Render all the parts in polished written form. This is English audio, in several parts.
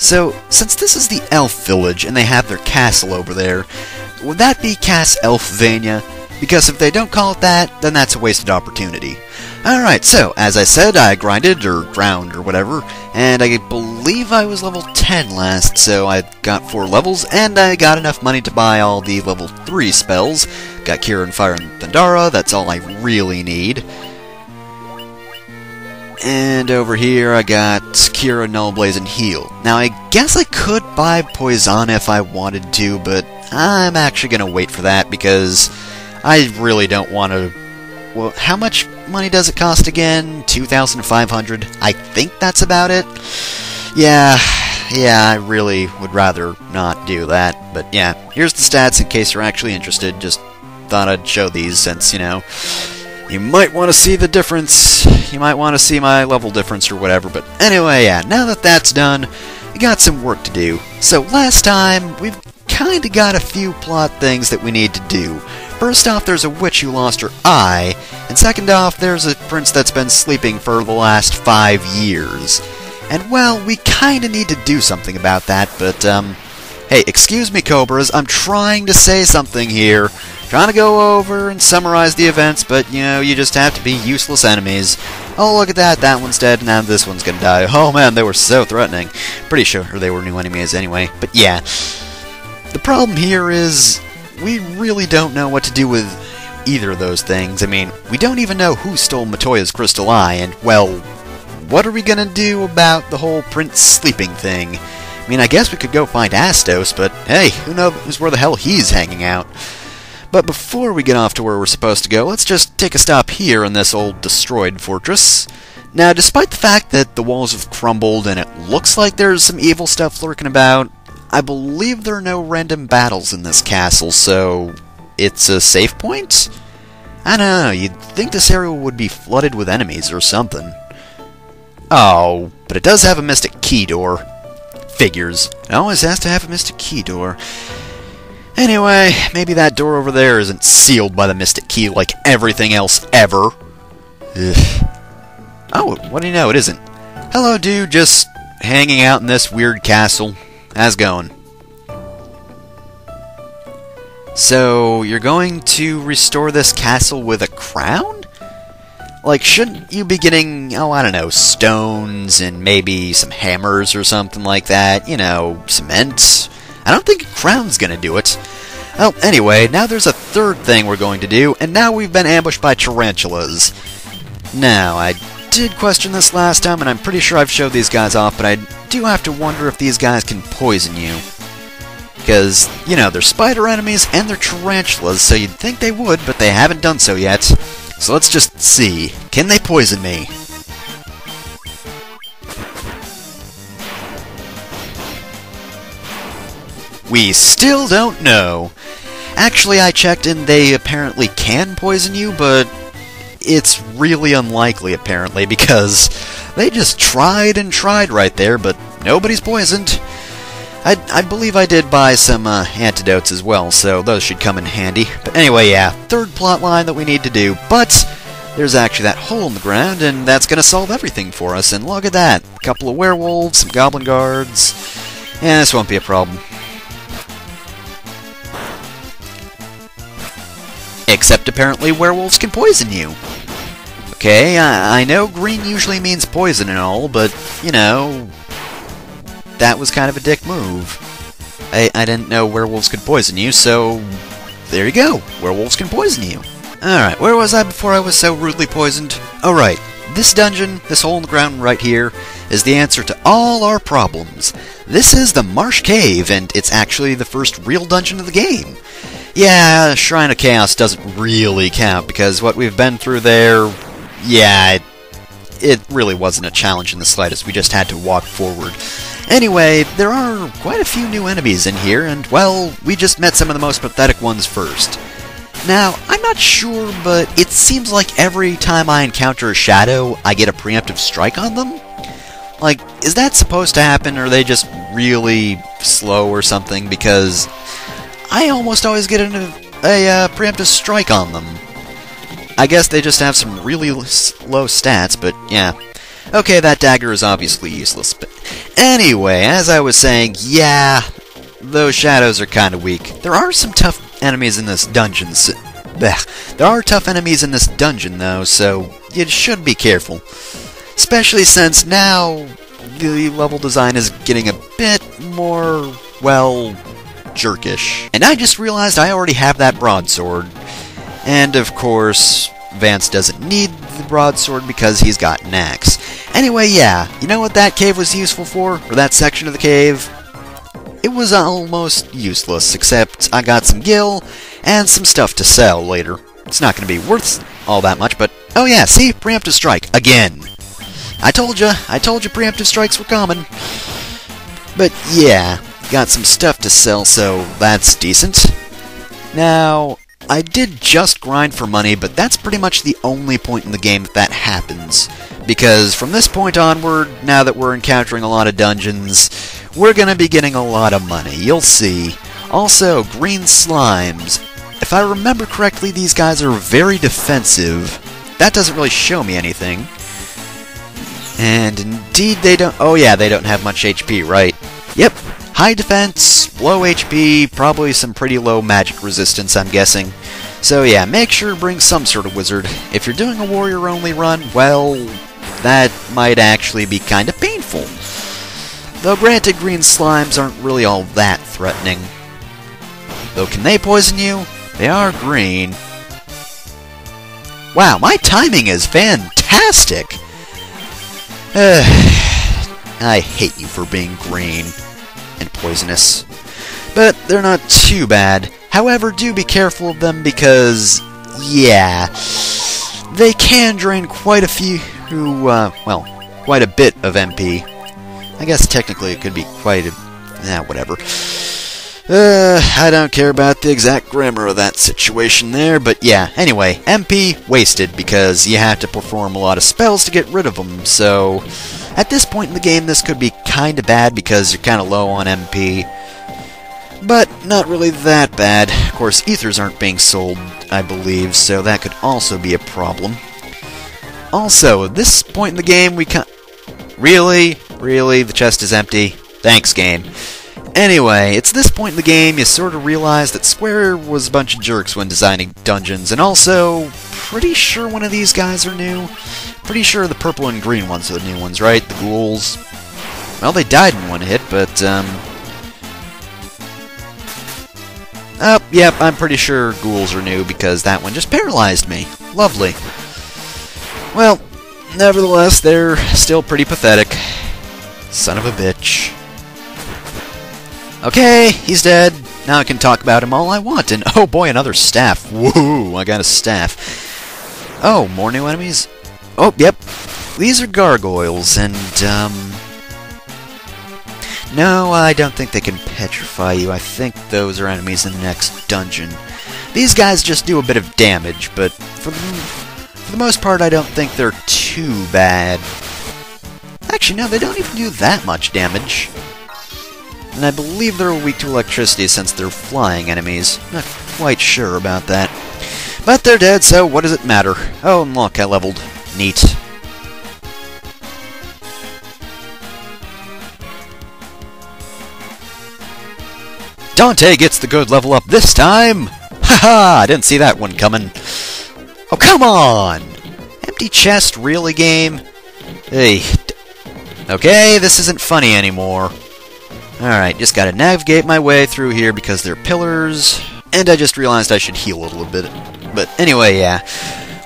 So, since this is the Elf Village and they have their castle over there, would that be Cas Elfvania? Because if they don't call it that, then that's a wasted opportunity. Alright, so, as I said, I grinded, or ground, or whatever, and I believe I was level 10 last, so I got 4 levels, and I got enough money to buy all the level 3 spells. Got Cure and Fire and Thundara, that's all I really need. And over here I got Cure, Null Blaze, and Heal. Now I guess I could buy Poison if I wanted to, but I'm actually going to wait for that, because I really don't want to... Well, how much money does it cost again? 2,500? I think that's about it. Yeah, I really would rather not do that. But yeah, here's the stats in case you're actually interested. Just thought I'd show these since, you know, you might want to see the difference. You might want to see my level difference or whatever. But anyway, yeah, now that that's done, we got some work to do. So last time, we've kind of got a few plot things that we need to do. First off, there's a witch who lost her eye, and second off, there's a prince that's been sleeping for the last 5 years. And well, we kinda need to do something about that, but hey, excuse me, Cobras, I'm trying to say something here. Trying to go over and summarize the events, but, you know, you just have to be useless enemies. Oh, look at that, that one's dead, and now this one's gonna die. Oh man, they were so threatening. Pretty sure they were new enemies anyway, but yeah. The problem here is, we really don't know what to do with either of those things. I mean, we don't even know who stole Matoya's crystal eye, and, well, what are we gonna do about the whole prince sleeping thing? I mean, I guess we could go find Astos, but hey, who knows where the hell he's hanging out? But before we get off to where we're supposed to go, let's just take a stop here in this old destroyed fortress. Now, despite the fact that the walls have crumbled and it looks like there's some evil stuff lurking about, I believe there are no random battles in this castle, so it's a safe point? I don't know, you'd think this area would be flooded with enemies or something. Oh, but it does have a mystic key door. Figures. It always has to have a mystic key door. Anyway, maybe that door over there isn't sealed by the mystic key like everything else ever. Ugh. Oh, what do you know, it isn't. Hello, dude, just hanging out in this weird castle. How's it going? So, you're going to restore this castle with a crown? Like, shouldn't you be getting, oh, I don't know, stones and maybe some hammers or something like that? You know, cement? I don't think a crown's gonna do it. Well, anyway, now there's a third thing we're going to do, and now we've been ambushed by tarantulas. Now, I did question this last time, and I'm pretty sure I've showed these guys off, but I do have to wonder if these guys can poison you. Because, you know, they're spider enemies and they're tarantulas, so you'd think they would, but they haven't done so yet. So let's just see. Can they poison me? We still don't know. Actually, I checked and they apparently can poison you, but it's really unlikely, apparently, because they just tried and tried right there, but nobody's poisoned. I believe I did buy some antidotes as well, so those should come in handy. But anyway, yeah, third plot line that we need to do, but there's actually that hole in the ground, and that's going to solve everything for us, and look at that. A couple of werewolves, some goblin guards, and this won't be a problem. Except apparently werewolves can poison you. Okay, I know green usually means poison and all, but, you know, that was kind of a dick move. I didn't know werewolves could poison you, so there you go. Werewolves can poison you. Alright, where was I before I was so rudely poisoned? Oh right, this dungeon, this hole in the ground right here, is the answer to all our problems. This is the Marsh Cave, and it's actually the first real dungeon of the game. Yeah, Shrine of Chaos doesn't really count, because what we've been through there, yeah, it really wasn't a challenge in the slightest. We just had to walk forward. Anyway, there are quite a few new enemies in here, and, well, we just met some of the most pathetic ones first. Now, I'm not sure, but it seems like every time I encounter a shadow, I get a preemptive strike on them? Like, is that supposed to happen, or are they just really slow or something? Because I almost always get a preemptive strike on them. I guess they just have some really low stats, but yeah. Okay, that dagger is obviously useless, but Anyway, as I was saying, yeah, those shadows are kind of weak. There are some tough enemies in this dungeon. There are tough enemies in this dungeon, though, so you should be careful. Especially since now the level design is getting a bit more, well, jerkish. And I just realized I already have that broadsword. And of course, Vance doesn't need the broadsword because he's got an axe. Anyway, yeah, you know what that cave was useful for? Or that section of the cave? It was almost useless, except I got some gil and some stuff to sell later. It's not going to be worth all that much, but oh yeah, see? Preemptive strike, again. I told you preemptive strikes were coming. But yeah, got some stuff to sell, so that's decent. Now, I did just grind for money, but that's pretty much the only point in the game that happens. Because from this point onward, now that we're encountering a lot of dungeons, we're gonna be getting a lot of money, you'll see. Also, green slimes. If I remember correctly, these guys are very defensive. That doesn't really show me anything. And indeed they don't... Oh yeah, they don't have much HP, right? Yep. High defense, low HP, probably some pretty low magic resistance, I'm guessing. So yeah, make sure to bring some sort of wizard. If you're doing a warrior-only run, well, that might actually be kind of painful. Though granted, green slimes aren't really all that threatening. Though can they poison you? They are green. Wow, my timing is fantastic! I hate you for being green and poisonous. But they're not too bad. However, do be careful of them because, yeah, they can drain quite a few, well, quite a bit of MP. I guess technically it could be quite a, whatever. I don't care about the exact grammar of that situation there, but yeah, anyway, MP wasted because you have to perform a lot of spells to get rid of them, so at this point in the game this could be kinda bad because you're kinda low on MP, but not really that bad. Of course, ethers aren't being sold, I believe, so that could also be a problem. Also, at this point in the game we Really? Really? The chest is empty? Thanks, game. Anyway, it's this point in the game you sort of realize that Square was a bunch of jerks when designing dungeons, and also, pretty sure one of these guys are new. Pretty sure the purple and green ones are the new ones, right? The Ghouls. Well, they died in one hit, but, oh, yep, I'm pretty sure Ghouls are new because that one just paralyzed me. Lovely. Well, nevertheless, they're still pretty pathetic. Son of a bitch. Okay, he's dead. Now I can talk about him all I want, and oh boy, another staff. Woohoo, I got a staff. Oh, more new enemies? Oh, yep. These are gargoyles, and, no, I don't think they can petrify you. I think those are enemies in the next dungeon. These guys just do a bit of damage, but for the most part, I don't think they're too bad. Actually, no, they don't even do that much damage. And I believe they're weak to electricity since they're flying enemies. Not quite sure about that. But they're dead, so what does it matter? Oh, and look, I leveled. Neat. Dante gets the good level up this time! Haha, I didn't see that one coming. Oh, come on! Empty chest, really, game? Hey. Okay, this isn't funny anymore. Alright, just gotta navigate my way through here because they're pillars, and I just realized I should heal a little bit. But anyway, yeah.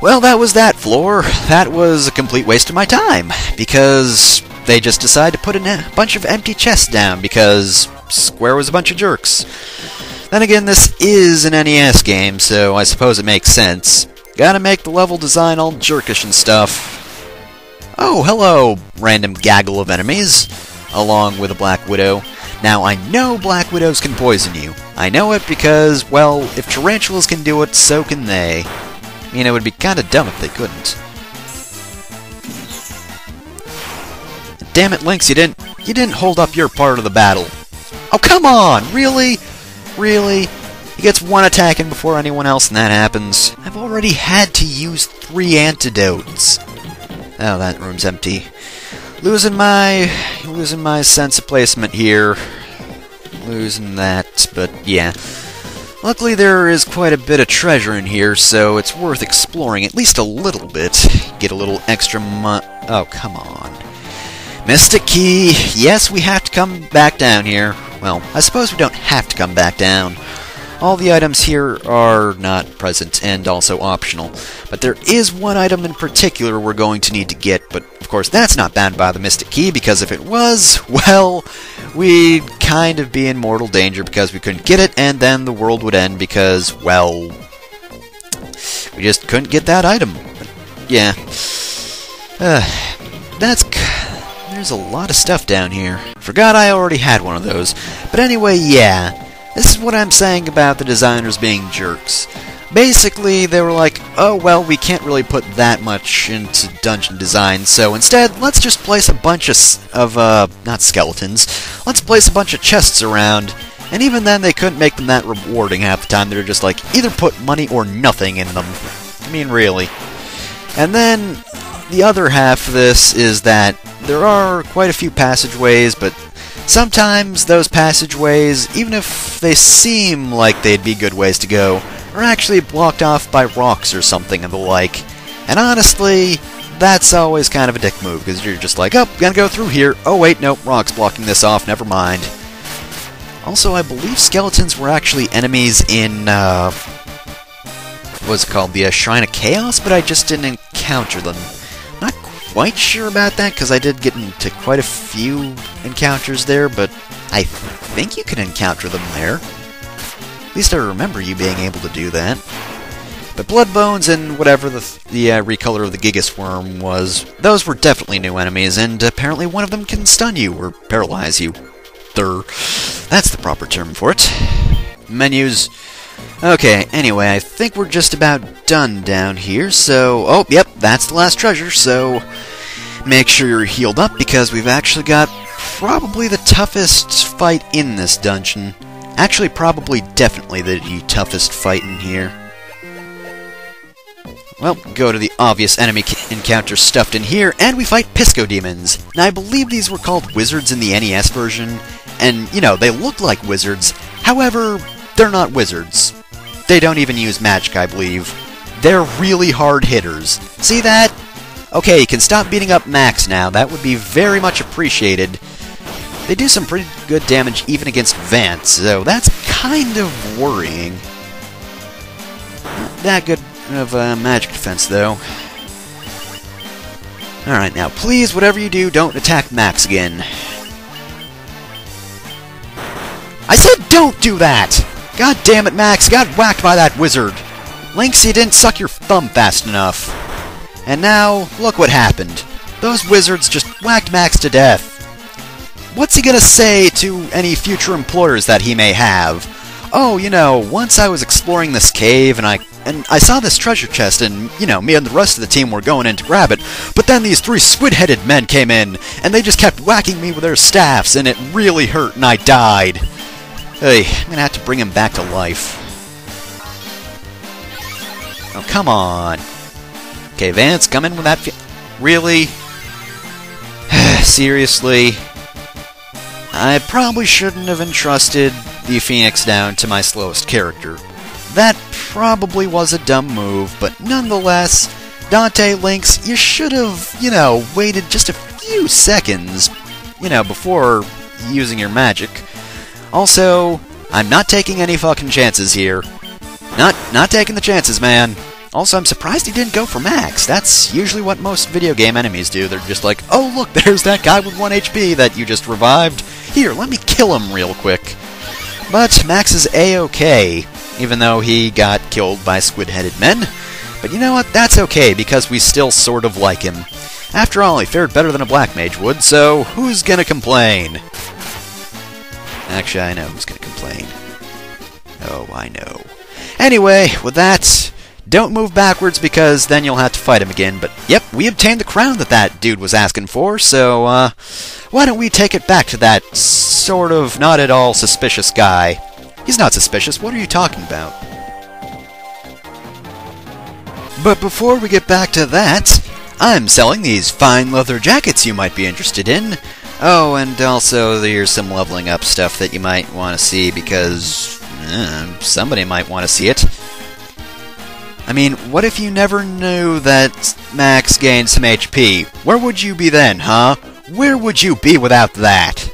Well, that was that floor. That was a complete waste of my time, because they just decided to put a bunch of empty chests down because Square was a bunch of jerks. Then again, this is an NES game, so I suppose it makes sense. Gotta make the level design all jerkish and stuff. Oh, hello, random gaggle of enemies, along with a Black Widow. Now, I know Black Widows can poison you. I know it because, well, if tarantulas can do it, so can they. I mean, it would be kinda dumb if they couldn't. Damn it, Lynx, you didn't hold up your part of the battle. Oh, come on! Really? Really? He gets one attack in before anyone else and that happens. I've already had to use 3 antidotes. Oh, that room's empty. losing my sense of placement here. Losing that, but yeah. Luckily there is quite a bit of treasure in here, so it's worth exploring at least a little bit. Get a little extra oh, come on. Mystic Key! Yes, we have to come back down here. Well, I suppose we don't have to come back down. All the items here are not present and also optional. But there is one item in particular we're going to need to get, but of course that's not bound by the Mystic Key, because if it was, well, we'd kind of be in mortal danger because we couldn't get it, and then the world would end because, well, we just couldn't get that item. But, yeah. There's a lot of stuff down here. Forgot I already had one of those. But anyway, yeah. This is what I'm saying about the designers being jerks. Basically, they were like, oh, well, we can't really put that much into dungeon design, so instead, let's just place a bunch of not skeletons, let's place a bunch of chests around, and even then they couldn't make them that rewarding half the time. They were just like, either put money or nothing in them. I mean, really. And then, the other half of this is that there are quite a few passageways, but sometimes those passageways, even if they seem like they'd be good ways to go, are actually blocked off by rocks or something and the like. And honestly, that's always kind of a dick move, because you're just like, oh, gonna go through here. Oh wait, nope, rock's blocking this off, never mind. Also, I believe skeletons were actually enemies in, what's it called, the Shrine of Chaos, but I just didn't encounter them. Not quite sure about that, because I did get into quite a few encounters there, but I think you can encounter them there. At least I remember you being able to do that. But Bloodbones and whatever the recolor of the Gigas Worm was, those were definitely new enemies, and apparently one of them can stun you or paralyze you. That's the proper term for it. Menus. Okay, anyway, I think we're just about done down here, so... Oh, yep, that's the last treasure, so... Make sure you're healed up, because we've actually got probably the toughest fight in this dungeon. Actually, probably definitely the toughest fight in here. Well, go to the obvious enemy encounter stuffed in here, and we fight Pisco Demons. Now, I believe these were called wizards in the NES version, and, you know, they look like wizards. However, they're not wizards. They don't even use magic, I believe. They're really hard hitters. See that? Okay, you can stop beating up Max now. That would be very much appreciated. They do some pretty good damage even against Vance, so that's kind of worrying. Not that good of magic defense, though. Alright, now please, whatever you do, don't attack Max again. I said don't do that! God damn it, Max, got whacked by that wizard. Lynx, you didn't suck your thumb fast enough. And now, look what happened. Those wizards just whacked Max to death. What's he gonna say to any future employers that he may have? Oh, you know, once I was exploring this cave and I saw this treasure chest and, you know, me and the rest of the team were going in to grab it, but then these 3 squid-headed men came in and they just kept whacking me with their staffs and it really hurt and I died. Hey, I'm gonna have to bring him back to life. Oh, come on. Okay, Vance, come in with that really? Seriously? I probably shouldn't have entrusted the Phoenix down to my slowest character. That probably was a dumb move, but nonetheless, Dante, Lynx, you should have, you know, waited just a few seconds, you know, before using your magic. Also, I'm not taking any fucking chances here. Not taking the chances, man. Also, I'm surprised he didn't go for Max. That's usually what most video game enemies do. They're just like, oh look, there's that guy with 1 HP that you just revived. Here, let me kill him real quick. But Max is A-okay, even though he got killed by squid-headed men. But you know what? That's okay, because we still sort of like him. After all, he fared better than a black mage would, so who's gonna complain? Actually, I know who's gonna complain. Oh, I know. Anyway, with that, don't move backwards because then you'll have to fight him again. But yep, we obtained the crown that dude was asking for, so why don't we take it back to that sort of not at all suspicious guy. He's not suspicious, what are you talking about? But before we get back to that, I'm selling these fine leather jackets you might be interested in. Oh, and also there's some leveling up stuff that you might want to see because somebody might want to see it. I mean, what if you never knew that Max gained some HP? Where would you be then, huh? Where would you be without that?